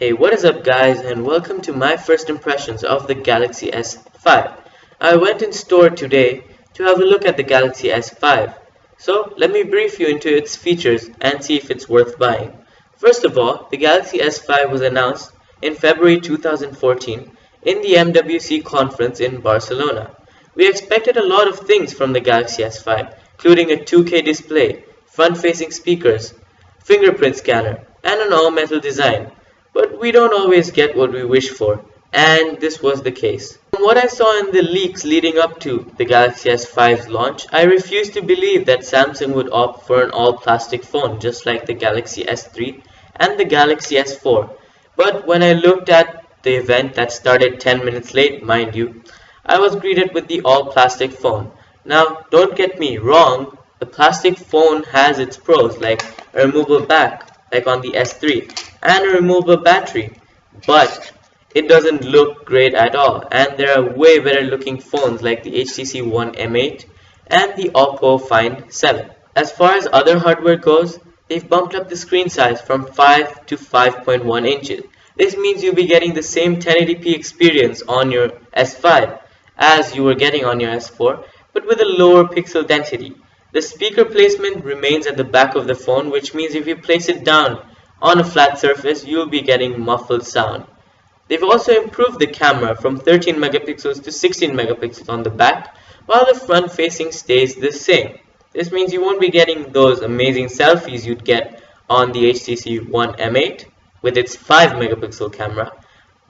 Hey, what is up guys, and welcome to my first impressions of the Galaxy S5. I went in store today to have a look at the Galaxy S5. So let me brief you into its features and see if it's worth buying. First of all, the Galaxy S5 was announced in February 2014 in the MWC conference in Barcelona. We expected a lot of things from the Galaxy S5, including a 2K display, front-facing speakers, fingerprint scanner, and an all-metal design. But we don't always get what we wish for, and this was the case. From what I saw in the leaks leading up to the Galaxy S5's launch, I refused to believe that Samsung would opt for an all-plastic phone just like the Galaxy S3 and the Galaxy S4. But when I looked at the event that started 10 minutes late, mind you, I was greeted with the all-plastic phone. Now, don't get me wrong, the plastic phone has its pros like a removable back, like on the S3, and a removable battery, but it doesn't look great at all, and there are way better looking phones like the HTC One M8 and the Oppo Find 7. As far as other hardware goes, they've bumped up the screen size from 5 to 5.1 inches. This means you'll be getting the same 1080p experience on your S5 as you were getting on your S4, but with a lower pixel density. The speaker placement remains at the back of the phone, which means if you place it down on a flat surface, you'll be getting muffled sound. They've also improved the camera from 13 megapixels to 16 megapixels on the back, while the front facing stays the same. This means you won't be getting those amazing selfies you'd get on the HTC One M8 with its 5 megapixel camera,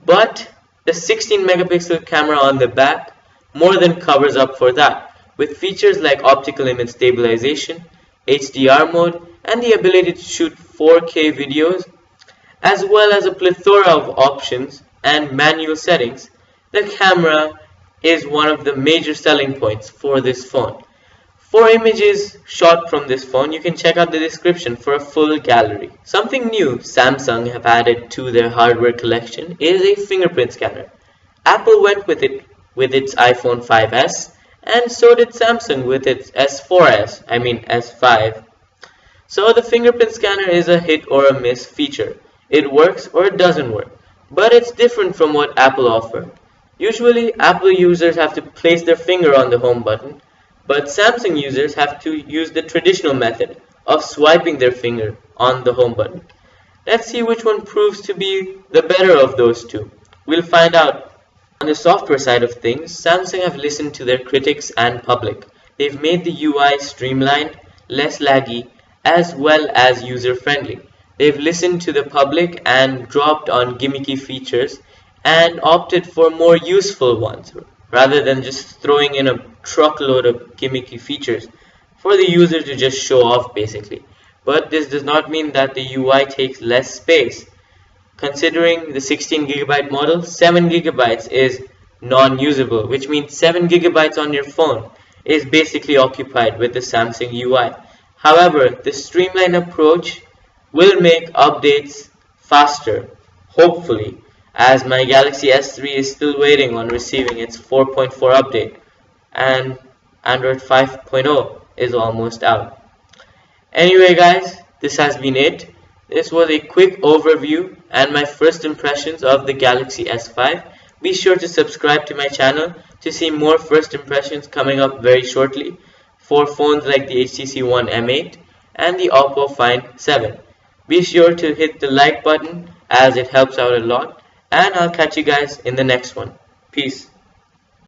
but the 16 megapixel camera on the back more than covers up for that, with features like optical image stabilization, HDR mode, and the ability to shoot 4K videos, as well as a plethora of options and manual settings. The camera is one of the major selling points for this phone. For images shot from this phone, you can check out the description for a full gallery. Something new Samsung have added to their hardware collection is a fingerprint scanner. Apple went with it with its iPhone 5s, and so did Samsung with its S5. So the fingerprint scanner is a hit or a miss feature. It works or it doesn't work, but it's different from what Apple offered. Usually Apple users have to place their finger on the home button, but Samsung users have to use the traditional method of swiping their finger on the home button. Let's see which one proves to be the better of those two. We'll find out. On the software side of things, Samsung have listened to their critics and public. They've made the UI streamlined, less laggy, as well as user-friendly. They've listened to the public and dropped on gimmicky features and opted for more useful ones, rather than just throwing in a truckload of gimmicky features for the user to just show off basically. But this does not mean that the UI takes less space. Considering the 16GB model, 7GB is non-usable, which means 7GB on your phone is basically occupied with the Samsung UI. However, the streamlined approach will make updates faster, hopefully, as my Galaxy S3 is still waiting on receiving its 4.4 update, and Android 5.0 is almost out. Anyway guys, this has been it. This was a quick overview and my first impressions of the Galaxy S5. Be sure to subscribe to my channel to see more first impressions coming up very shortly for phones like the HTC One M8 and the Oppo Find 7. Be sure to hit the like button as it helps out a lot, and I'll catch you guys in the next one. Peace.